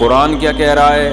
قرآن کیا کہہ رہا ہے؟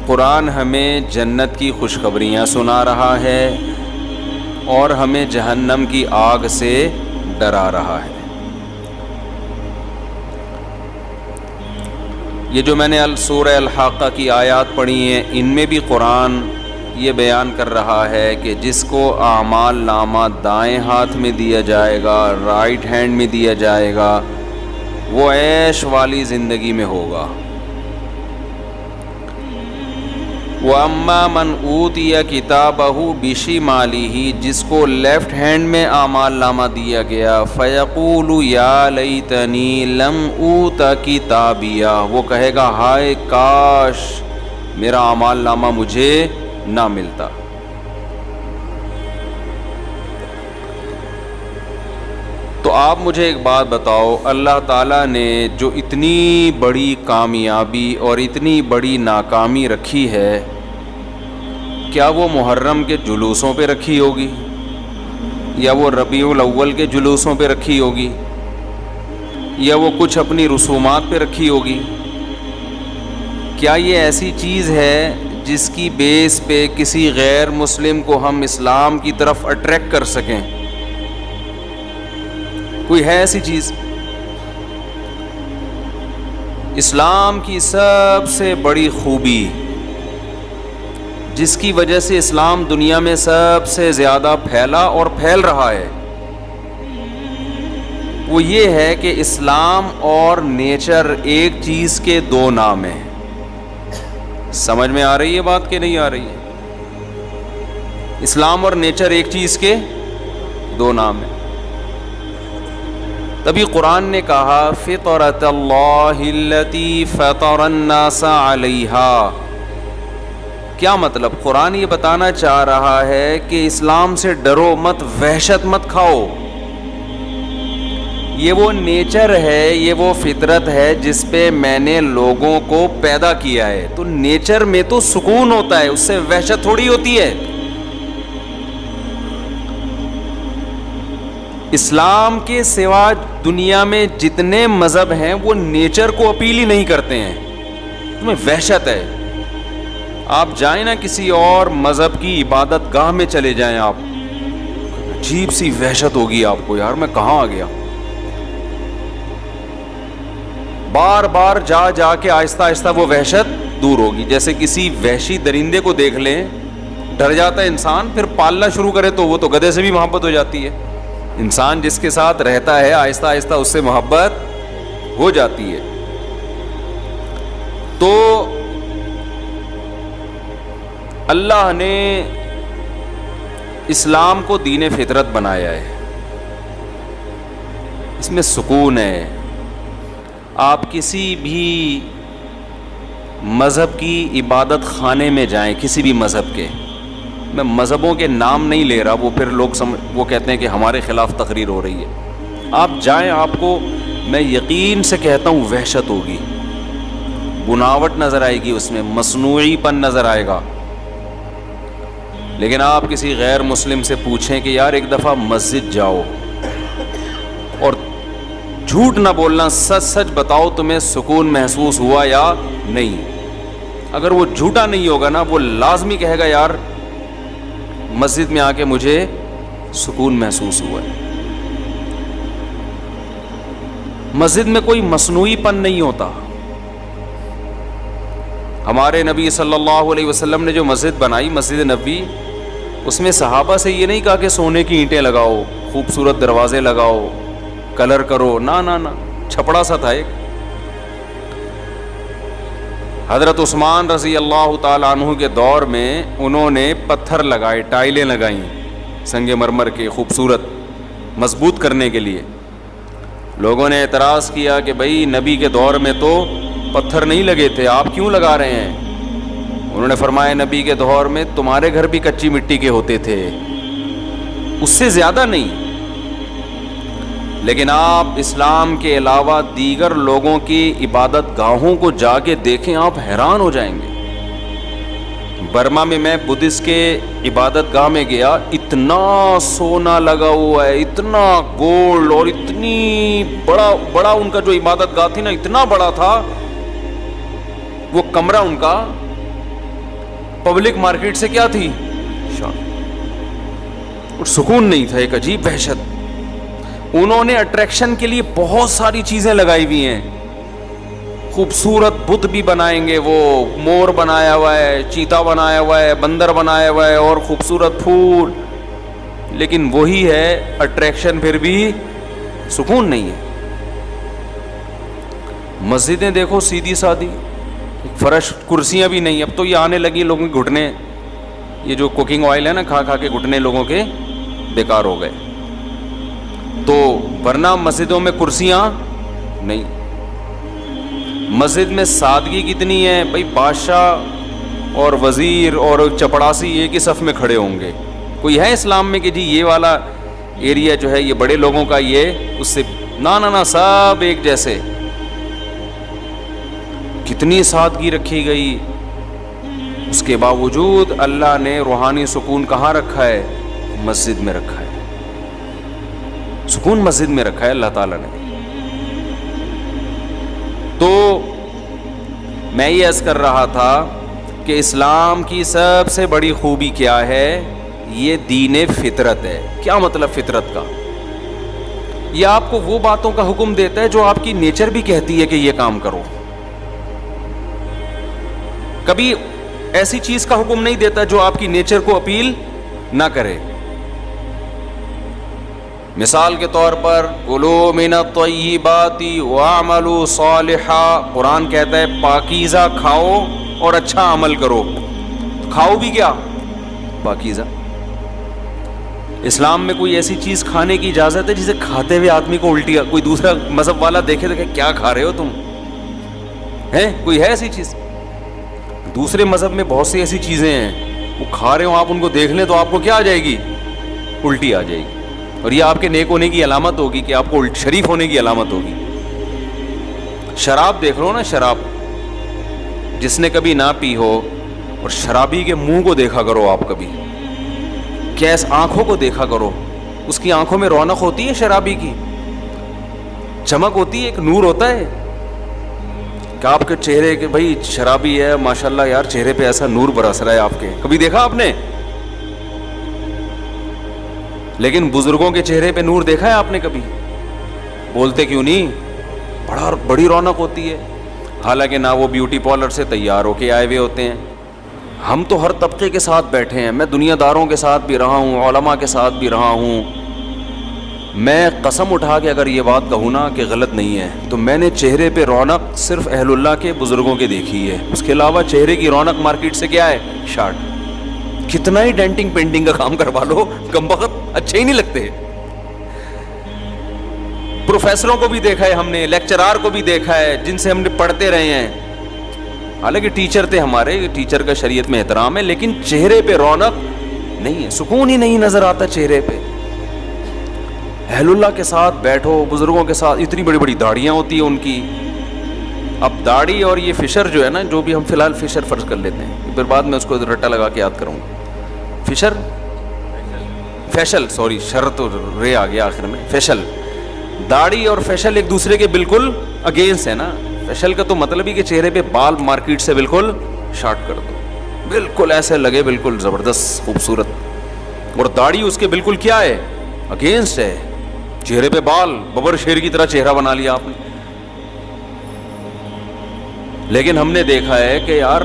قرآن ہمیں جنت کی خوشخبریاں سنا رہا ہے اور ہمیں جہنم کی آگ سے ڈرا رہا ہے۔ یہ جو میں نے سورہ الحاقہ کی آیات پڑھی ہیں، ان میں بھی قرآن یہ بیان کر رہا ہے کہ جس کو اعمال نامہ دائیں ہاتھ میں دیا جائے گا، رائٹ ہینڈ میں دیا جائے گا، وہ عیش والی زندگی میں ہوگا۔ وَأَمَّا مَنْ أُوتِيَ كِتَابَهُ بِشِمَالِهِ، جس کو لیفٹ ہینڈ میں اعمال نامہ دیا گیا، فَيَقُولُ يَا لَيْتَنِي لَمْ أُوتَ كِتَابِيَهْ، وہ کہے گا ہائے کاش میرا اعمال نامہ مجھے نہ ملتا۔ تو آپ مجھے ایک بات بتاؤ، اللہ تعالیٰ نے جو اتنی بڑی کامیابی اور اتنی بڑی ناکامی رکھی ہے، کیا وہ محرم کے جلوسوں پہ رکھی ہوگی یا وہ ربیع الاول کے جلوسوں پہ رکھی ہوگی یا وہ کچھ اپنی رسومات پہ رکھی ہوگی؟ کیا یہ ایسی چیز ہے جس کی بیس پہ کسی غیر مسلم کو ہم اسلام کی طرف اٹریکٹ کر سکیں؟ کوئی ہے ایسی چیز؟ اسلام کی سب سے بڑی خوبی، جس کی وجہ سے اسلام دنیا میں سب سے زیادہ پھیلا اور پھیل رہا ہے، وہ یہ ہے کہ اسلام اور نیچر ایک چیز کے دو نام ہیں۔ سمجھ میں آ رہی ہے بات کہ نہیں آ رہی ہے؟ اسلام اور نیچر ایک چیز کے دو نام ہیں۔ تبھی قرآن نے کہا فطرۃ اللہ التی فطر الناس علیہا۔ کیا مطلب؟ قرآن یہ بتانا چاہ رہا ہے کہ اسلام سے ڈرو مت، وحشت مت کھاؤ۔ یہ وہ نیچر ہے، یہ وہ فطرت ہے جس پہ میں نے لوگوں کو پیدا کیا ہے۔ تو نیچر میں تو سکون ہوتا ہے، اس سے وحشت تھوڑی ہوتی ہے۔ اسلام کے سوا دنیا میں جتنے مذہب ہیں وہ نیچر کو اپیل ہی نہیں کرتے ہیں، تمہیں وحشت ہے۔ آپ جائیں نا کسی اور مذہب کی عبادت گاہ میں چلے جائیں، آپ عجیب سی وحشت ہوگی آپ کو، یار میں کہاں آ گیا۔ بار بار جا جا کے آہستہ آہستہ وہ وحشت دور ہوگی۔ جیسے کسی وحشی درندے کو دیکھ لیں، ڈر جاتا ہے انسان، پھر پالنا شروع کرے تو وہ تو گدھے سے بھی محبت ہو جاتی ہے۔ انسان جس کے ساتھ رہتا ہے آہستہ آہستہ اس سے محبت ہو جاتی ہے۔ تو اللہ نے اسلام کو دین فطرت بنایا ہے، اس میں سکون ہے۔ آپ کسی بھی مذہب کی عبادت خانے میں جائیں، کسی بھی مذہب کے، میں مذہبوں کے نام نہیں لے رہا، وہ پھر لوگ وہ کہتے ہیں کہ ہمارے خلاف تقریر ہو رہی ہے۔ آپ جائیں، آپ کو میں یقین سے کہتا ہوں وحشت ہوگی، بناوٹ نظر آئے گی، اس میں مصنوعی پن نظر آئے گا۔ لیکن آپ کسی غیر مسلم سے پوچھیں کہ یار ایک دفعہ مسجد جاؤ اور جھوٹ نہ بولنا، سچ سچ بتاؤ تمہیں سکون محسوس ہوا یا نہیں۔ اگر وہ جھوٹا نہیں ہوگا نا، وہ لازمی کہے گا یار مسجد میں آ کے مجھے سکون محسوس ہوا ہے۔ مسجد میں کوئی مصنوعی پن نہیں ہوتا۔ ہمارے نبی صلی اللہ علیہ وسلم نے جو مسجد بنائی، مسجد نبوی، اس میں صحابہ سے یہ نہیں کہا کہ سونے کی اینٹیں لگاؤ، خوبصورت دروازے لگاؤ، کلر کرو، نہ چھپڑا سا تھا ایک۔ حضرت عثمان رضی اللہ تعالیٰ عنہ کے دور میں انہوں نے پتھر لگائے، ٹائلیں لگائیں سنگ مرمر کے، خوبصورت مضبوط کرنے کے لیے۔ لوگوں نے اعتراض کیا کہ بھائی نبی کے دور میں تو پتھر نہیں لگے تھے، آپ کیوں لگا رہے ہیں؟ انہوں نے فرمایا نبی کے دور میں تمہارے گھر بھی کچی مٹی کے ہوتے تھے، اس سے زیادہ نہیں، لیکن آپ اسلام کے علاوہ دیگر لوگوں کی عبادت گاہوں کو جا کے دیکھیں، آپ حیران ہو جائیں گے۔ برما میں بدھسٹ کے عبادت گاہ میں گیا، اتنا سونا لگا ہوا ہے, اتنا گولڈ, اور اتنی بڑا ان کا جو عبادت گاہ تھی نا, اتنا بڑا تھا وہ کمرہ ان کا, پبلک مارکیٹ سے کیا تھی, اور سکون نہیں تھا, ایک عجیب وحشت. انہوں نے اٹریکشن کے لیے بہت ساری چیزیں لگائی ہوئی ہیں, خوبصورت بت بھی بنائیں گے, وہ مور بنایا ہوا ہے, چیتا بنایا ہوا ہے, بندر بنایا ہوا ہے, اور خوبصورت پھول, لیکن وہی ہے اٹریکشن, پھر بھی سکون نہیں ہے. مسجدیں دیکھو سیدھی سادھی, فرش, کرسیاں بھی نہیں. اب تو یہ آنے لگی لوگوں کے گھٹنے, یہ جو کوکنگ آئل ہے نا, کھا کھا کے گھٹنے لوگوں کے بیکار ہو گئے. تو ورنہ مسجدوں میں کرسیاں نہیں. مسجد میں سادگی کتنی ہے بھائی, بادشاہ اور وزیر اور چپڑاسی ایک ہی صف میں کھڑے ہوں گے. کوئی ہے اسلام میں کہ جی یہ والا ایریا جو ہے یہ بڑے لوگوں کا, یہ اس سے نہ سب ایک جیسے. کتنی سادگی رکھی گئی, اس کے باوجود اللہ نے روحانی سکون کہاں رکھا ہے, مسجد میں رکھا ہے. سکون مسجد میں رکھا ہے اللہ تعالیٰ نے. تو میں یہ عرض کر رہا تھا کہ اسلام کی سب سے بڑی خوبی کیا ہے, یہ دین فطرت ہے. کیا مطلب فطرت کا؟ یہ آپ کو وہ باتوں کا حکم دیتا ہے جو آپ کی نیچر بھی کہتی ہے کہ یہ کام کرو. کبھی ایسی چیز کا حکم نہیں دیتا جو آپ کی نیچر کو اپیل نہ کرے. مثال کے طور پر کلوا من الطیبات واعملوا صالحا, قرآن کہتا ہے پاکیزہ کھاؤ اور اچھا عمل کرو. کھاؤ بھی کیا, پاکیزہ. اسلام میں کوئی ایسی چیز کھانے کی اجازت ہے جسے کھاتے ہوئے آدمی کو الٹی, کوئی دوسرا مذہب والا دیکھے تو کہ کیا کھا رہے ہو تم, ہیں کوئی ہے ایسی چیز؟ دوسرے مذہب میں بہت سی ایسی چیزیں ہیں, وہ کھا رہے ہو, آپ ان کو دیکھ لیں تو آپ کو کیا آ جائے گی, الٹی آ جائے گی. اور یہ آپ کے نیک ہونے کی علامت ہوگی, کہ آپ کو شریف ہونے کی علامت ہوگی. شراب دیکھ لو نا, شراب جس نے کبھی نہ پی ہو, اور شرابی کے منہ کو دیکھا کرو آپ کبھی, کیس آنکھوں کو دیکھا کرو, اس کی آنکھوں میں رونق ہوتی ہے, شرابی کی چمک ہوتی ہے, ایک نور ہوتا ہے. کہ آپ کے چہرے کے, بھائی شرابی ہے ماشاءاللہ یار, چہرے پہ ایسا نور برس رہا ہے آپ کے, کبھی دیکھا آپ نے؟ لیکن بزرگوں کے چہرے پہ نور دیکھا ہے آپ نے کبھی؟ بولتے کیوں نہیں, بڑی رونق ہوتی ہے. حالانکہ نہ وہ بیوٹی پارلر سے تیار ہو کے آئے ہوئے ہوتے ہیں. ہم تو ہر طبقے کے ساتھ بیٹھے ہیں, میں دنیا داروں کے ساتھ بھی رہا ہوں, علماء کے ساتھ بھی رہا ہوں. میں قسم اٹھا کے اگر یہ بات کہوں نا کہ غلط نہیں ہے, تو میں نے چہرے پہ رونق صرف اہل اللہ کے بزرگوں کے دیکھی ہے. اس کے علاوہ چہرے کی رونق مارکیٹ سے کیا ہے, شارٹ. کتنا ہی ڈینٹنگ پینٹنگ کا کام کروا لو, کم وقت اچھے ہی نہیں لگتے. پروفیسروں کو بھی دیکھا ہے ہم نے, لیکچرار کو بھی دیکھا ہے, جن سے ہم نے پڑھتے رہے ہیں, حالانکہ ٹیچر تھے ہمارے, ٹیچر کا شریعت میں احترام ہے, لیکن چہرے پہ رونق نہیں ہے, سکون ہی نہیں نظر آتا چہرے پہ. اہل اللہ کے ساتھ بیٹھو, بزرگوں کے ساتھ, اتنی بڑی بڑی داڑیاں ہوتی ہیں ان کی. اب داڑھی اور یہ فشر جو ہے نا, جو بھی ہم فی الحال فشر فرض کر لیتے ہیں, پھر بعد میں اس کو رٹا لگا کے یاد کروں گا. فشر, فیشل, سوری شر تو رے آ گیا آخر میں, فیشل. داڑھی اور فیشل ایک دوسرے کے بالکل اگینسٹ ہے نا. فیشل کا تو مطلب ہی کہ چہرے پہ بال مارکیٹ سے بالکل شارٹ کر دو, بالکل ایسے لگے بالکل زبردست خوبصورت. اور داڑھی اس کے بالکل کیا ہے, اگینسٹ ہے. چہرے پہ بال, ببر شیر کی طرح چہرہ بنا لیا آپ نے. لیکن ہم نے دیکھا ہے کہ یار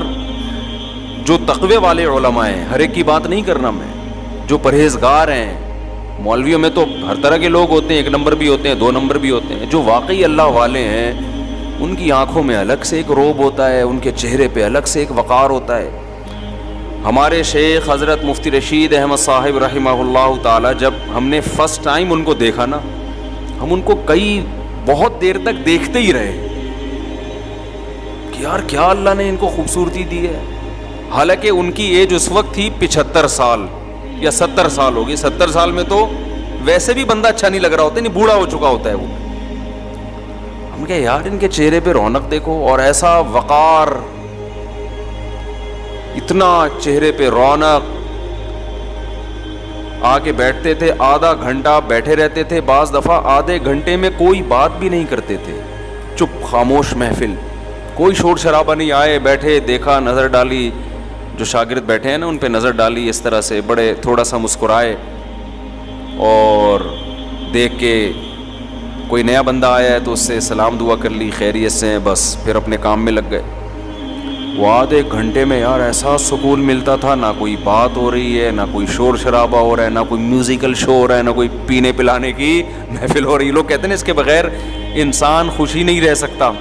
جو تقوی والے علماء ہیں, ہر ایک کی بات نہیں کرنا میں, جو پرہیزگار ہیں, مولویوں میں تو ہر طرح کے لوگ ہوتے ہیں, 1 نمبر بھی ہوتے ہیں, 2 نمبر بھی ہوتے ہیں, جو واقعی اللہ والے ہیں ان کی آنکھوں میں الگ سے ایک روب ہوتا ہے, ان کے چہرے پہ الگ سے ایک وقار ہوتا ہے. ہمارے شیخ حضرت مفتی رشید احمد صاحب رحمہ اللہ تعالی, جب ہم نے فرسٹ ٹائم ان کو دیکھا نا, ہم ان کو بہت دیر تک دیکھتے ہی رہے کہ یار کیا اللہ نے ان کو خوبصورتی دی ہے. حالانکہ ان کی ایج اس وقت تھی 75 سال یا 70 سال ہوگی. 70 سال میں تو ویسے بھی بندہ اچھا نہیں لگ رہا ہوتا, نہیں بوڑھا ہو چکا ہوتا ہے وہ. ہم کہے یار ان کے چہرے پہ رونق دیکھو, اور ایسا وقار, اتنا چہرے پہ رونق. آ کے بیٹھتے تھے, آدھا گھنٹہ بیٹھے رہتے تھے, بعض دفعہ آدھے گھنٹے میں کوئی بات بھی نہیں کرتے تھے, چپ خاموش محفل, کوئی شور شرابہ نہیں. آئے بیٹھے, دیکھا, نظر ڈالی, جو شاگرد بیٹھے ہیں نا ان پہ نظر ڈالی اس طرح سے, بڑے تھوڑا سا مسکرائے, اور دیکھ کے کوئی نیا بندہ آیا ہے تو اس سے سلام دعا کر لی, خیریت سے ہیں, بس پھر اپنے کام میں لگ گئے. وہ آدھے گھنٹے میں یار ایسا سکون ملتا تھا, نہ کوئی بات ہو رہی ہے, نہ کوئی شور شرابہ ہو رہا ہے, نہ کوئی میوزیکل شو ہو رہا ہے, نہ کوئی پینے پلانے کی محفل ہو رہی ہے. لوگ کہتے ہیں اس کے بغیر انسان خوشی نہیں رہ سکتا.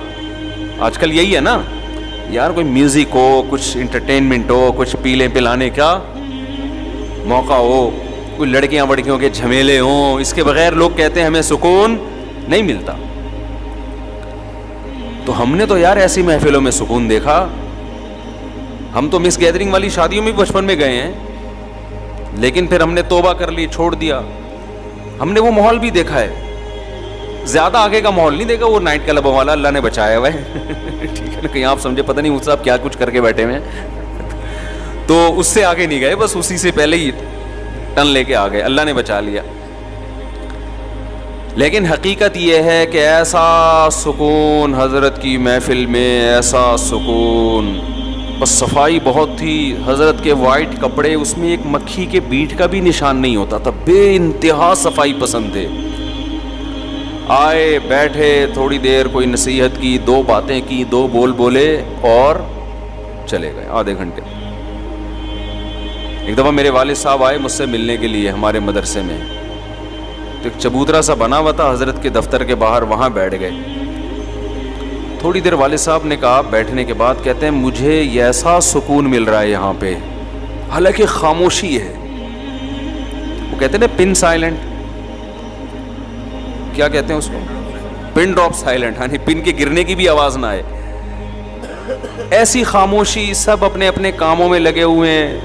آج کل یہی ہے نا یار, کوئی میوزک ہو, کچھ انٹرٹینمنٹ ہو, کچھ پیلے پلانے کا موقع ہو, کوئی لڑکیاں وڑکیوں کے جھمیلے ہوں, اس کے بغیر لوگ کہتے ہیں ہمیں سکون نہیں ملتا. تو ہم نے تو یار ایسی محفلوں میں سکون دیکھا. ہم تو مس گیدرنگ والی شادیوں میں بچپن میں گئے ہیں, لیکن پھر ہم نے توبہ کر لی, چھوڑ دیا. ہم نے وہ ماحول بھی دیکھا ہے, زیادہ آگے کا ماحول نہیں دیکھا, وہ نائٹ کلبوں والا اللہ نے بچایا ہوا ہے. ٹھیک ہے نا, کہیں آپ سمجھے پتہ نہیں صاحب کیا کچھ کر کے بیٹھے ہوئے ہیں, تو اس سے آگے نہیں گئے, بس اسی سے پہلے ہی ٹن لے کے آ گئے, اللہ نے بچا لیا. لیکن حقیقت یہ ہے کہ ایسا سکون حضرت کی محفل میں, ایسا سکون, بس صفائی بہت تھی. حضرت کے وائٹ کپڑے, اس میں ایک مکھی کے بیٹ کا بھی نشان نہیں ہوتا تھا, بے انتہا صفائی پسند تھے. آئے بیٹھے, تھوڑی دیر کوئی نصیحت کی, دو باتیں کی, دو بول بولے اور چلے گئے آدھے گھنٹے. ایک دفعہ میرے والد صاحب آئے مجھ سے ملنے کے لیے ہمارے مدرسے میں, تو ایک چبوترا سا بنا ہوا تھا حضرت کے دفتر کے باہر, وہاں بیٹھ گئے. تھوڑی دیر والد صاحب نے کہا, بیٹھنے کے بعد کہتے ہیں مجھے ایسا سکون مل رہا ہے یہاں پہ, حالانکہ خاموشی ہے. وہ کہتے ہیں نا پن سائلنٹ, کیا کہتے ہیں اس کو, پن ڈراپ سائلنٹ, یعنی پن کے گرنے کی بھی آواز نہ آئے. ایسی خاموشی, سب اپنے اپنے کاموں میں لگے ہوئے ہیں.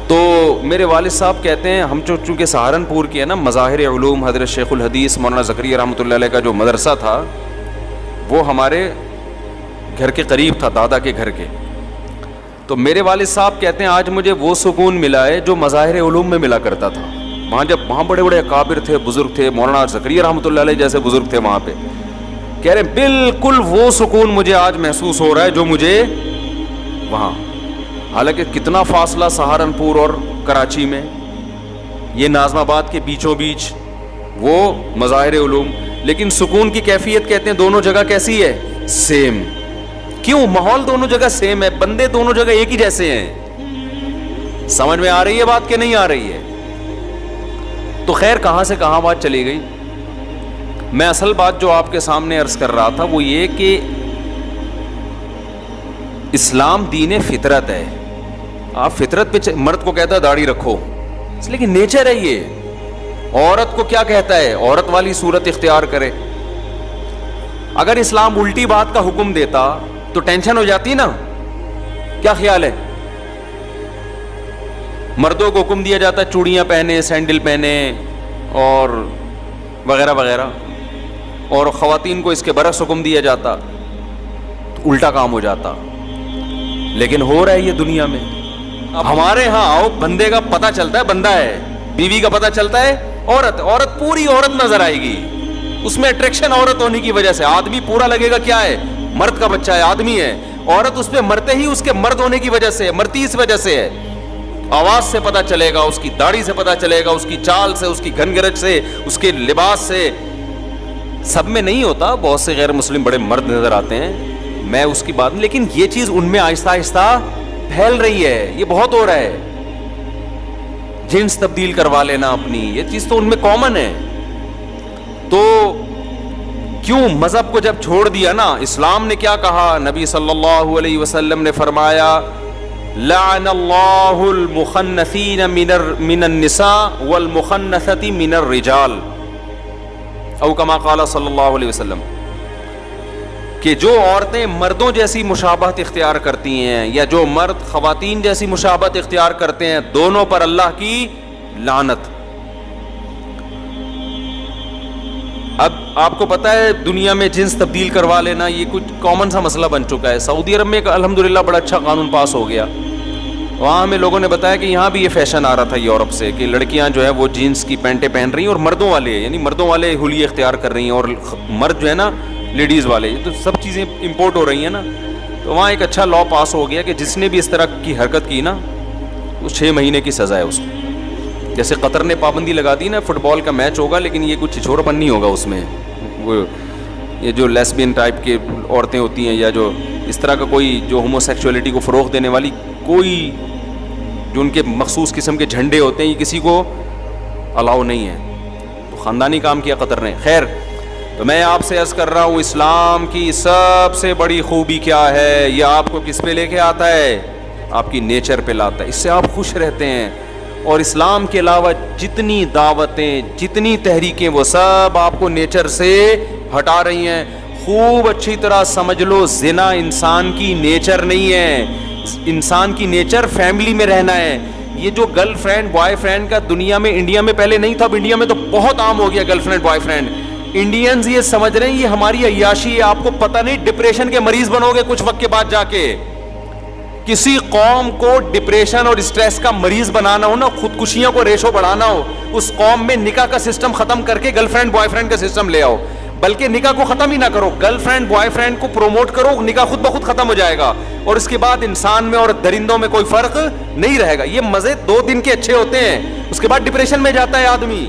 تو میرے والد صاحب کہتے ہیں, ہم چونکہ سہارنپور کے ہیں نا, مظاہر علوم حضرت شیخ الحدیث مولانا زکریا رحمۃ اللہ علیہ کا جو مدرسہ تھا وہ ہمارے گھر کے قریب تھا, دادا کے گھر کے. تو میرے والد صاحب کہتے ہیں آج مجھے وہ سکون ملا ہے جو مظاہر علوم میں ملا کرتا تھا. وہاں بڑے بڑے اکابر تھے, بزرگ تھے, مولانا زکریا رحمۃ اللہ علیہ جیسے بزرگ تھے وہاں پہ. کہہ رہے بالکل وہ سکون مجھے آج محسوس ہو رہا ہے جو مجھے وہاں. حالانکہ کتنا فاصلہ سہارنپور اور کراچی میں, یہ ناظم آباد کے بیچوں بیچ وہ مظاہر علوم, لیکن سکون کی کیفیت کہتے ہیں دونوں جگہ کیسی ہے, سیم. کیوں؟ ماحول دونوں جگہ سیم ہے, بندے دونوں جگہ ایک ہی جیسے ہیں. سمجھ میں آ رہی ہے بات کہ نہیں آ رہی ہے؟ تو خیر کہاں سے کہاں بات چلی گئی. میں اصل بات جو آپ کے سامنے عرض کر رہا تھا وہ یہ کہ اسلام دین فطرت ہے. آپ فطرت پہ مرد کو کہتا ہے داڑھی رکھو, اس لیے کہ نیچر ہے یہ. عورت کو کیا کہتا ہے, عورت والی صورت اختیار کرے. اگر اسلام الٹی بات کا حکم دیتا تو ٹینشن ہو جاتی نا. کیا خیال ہے؟ مردوں کو حکم دیا جاتا ہے چوڑیاں پہنے, سینڈل پہنے اور وغیرہ وغیرہ, اور خواتین کو اس کے برعکس حکم دیا جاتا تو الٹا کام ہو جاتا. لیکن ہو رہا ہے یہ دنیا میں. اب ہمارے ہاں آؤ, بندے کا پتہ چلتا ہے بندہ ہے, بیوی کا پتہ چلتا ہے عورت. عورت پوری عورت نظر آئے گی, اس میں اٹریکشن عورت ہونے کی وجہ سے. آدمی پورا لگے گا کیا ہے, مرد کا بچہ ہے, آدمی ہے. عورت اس پہ مرتے ہی اس کے مرد ہونے کی وجہ سے, مرتی اس وجہ سے ہے. آواز سے پتہ چلے گا, اس کی داڑھی سے پتہ چلے گا, اس کی چال سے, اس کی گھن گرج سے, اس کے لباس سے. سب میں نہیں ہوتا, بہت سے غیر مسلم بڑے مرد نظر آتے ہیں, میں اس کی بات نہیں, لیکن یہ چیز ان میں آہستہ آہستہ پھیل رہی ہے. یہ بہت ہو رہا ہے. جنس تبدیل کروا لینا اپنی, یہ چیز تو ان میں کامن ہے. تو کیوں مذہب کو جب چھوڑ دیا نا, اسلام نے کیا کہا, نبی صلی اللہ علیہ وسلم نے فرمایا لعن اللہ المخنثین من النساء والمخنثۃ من الرجال, او کما قال صلی اللہ علیہ وسلم, کہ جو عورتیں مردوں جیسی مشابہت اختیار کرتی ہیں یا جو مرد خواتین جیسی مشابہت اختیار کرتے ہیں, دونوں پر اللہ کی لعنت. اب آپ کو پتا ہے دنیا میں جنس تبدیل کروا لینا یہ کچھ کامن سا مسئلہ بن چکا ہے. سعودی عرب میں الحمدللہ بڑا اچھا قانون پاس ہو گیا, وہاں ہمیں لوگوں نے بتایا کہ یہاں بھی یہ فیشن آ رہا تھا یورپ سے کہ لڑکیاں جو ہے وہ جینس کی پینٹیں پہن رہی ہیں، اور مردوں والے یعنی مردوں والے حلیے اختیار کر رہی ہیں، اور مرد جو ہے نا لیڈیز والے، یہ تو سب چیزیں امپورٹ ہو رہی ہیں نا. تو وہاں ایک اچھا لا پاس ہو گیا کہ جس نے بھی اس طرح کی حرکت کی نا اس 6 مہینے کی سزا ہے اس کو. جیسے قطر نے پابندی لگا دی نا، فٹ بال کا میچ ہوگا لیکن یہ کچھ چھچورا پن نہیں ہوگا اس میں، وہ یہ جو لیسبین ٹائپ کے عورتیں ہوتی ہیں یا جو اس طرح کا کوئی جو ہومو سیکچولیٹی کو فروغ دینے والی کوئی جو ان کے مخصوص قسم کے جھنڈے ہوتے ہیں، یہ کسی کو الاؤ نہیں ہے. تو خاندانی کام کیا قطر نے. خیر، تو میں آپ سے عرض کر رہا ہوں اسلام کی سب سے بڑی خوبی کیا ہے؟ یہ آپ کو کس پہ لے کے آتا ہے؟ آپ کی نیچر پہ لاتا ہے، اس سے آپ خوش رہتے ہیں. اور اسلام کے علاوہ جتنی دعوتیں جتنی تحریکیں وہ سب آپ کو نیچر سے ہٹا رہی ہیں. خوب اچھی طرح سمجھ لو، زنا انسان کی نیچر نہیں ہے. انسان کی نیچر فیملی میں رہنا ہے. یہ جو گرل فرینڈ بوائے فرینڈ کا دنیا میں، انڈیا میں پہلے نہیں تھا، اب انڈیا میں تو بہت عام ہو گیا girl friend boy friend. Indians یہ سمجھ رہے ہیں یہ ہماری عیاشی ہے. آپ کو پتہ نہیں ڈپریشن کے مریض بنو گے کچھ وقت کے بعد جا کے. کسی قوم کو ڈپریشن اور اسٹریس کا مریض بنانا ہو نا، خودکشیوں کو ریشو بڑھانا ہو، اس قوم میں نکاح کا سسٹم ختم کر کے گرل فرینڈ بوائے فرینڈ کا سسٹم لے آؤ. بلکہ نکاح کو ختم ہی نہ کرو، گرل فرینڈ بوائے فرینڈ کو پروموٹ کرو، نکاح خود بخود ختم ہو جائے گا. اور اس کے بعد انسان میں اور درندوں میں کوئی فرق نہیں رہے گا. یہ مزے 2 دن کے اچھے ہوتے ہیں، اس کے بعد ڈپریشن میں جاتا ہے آدمی.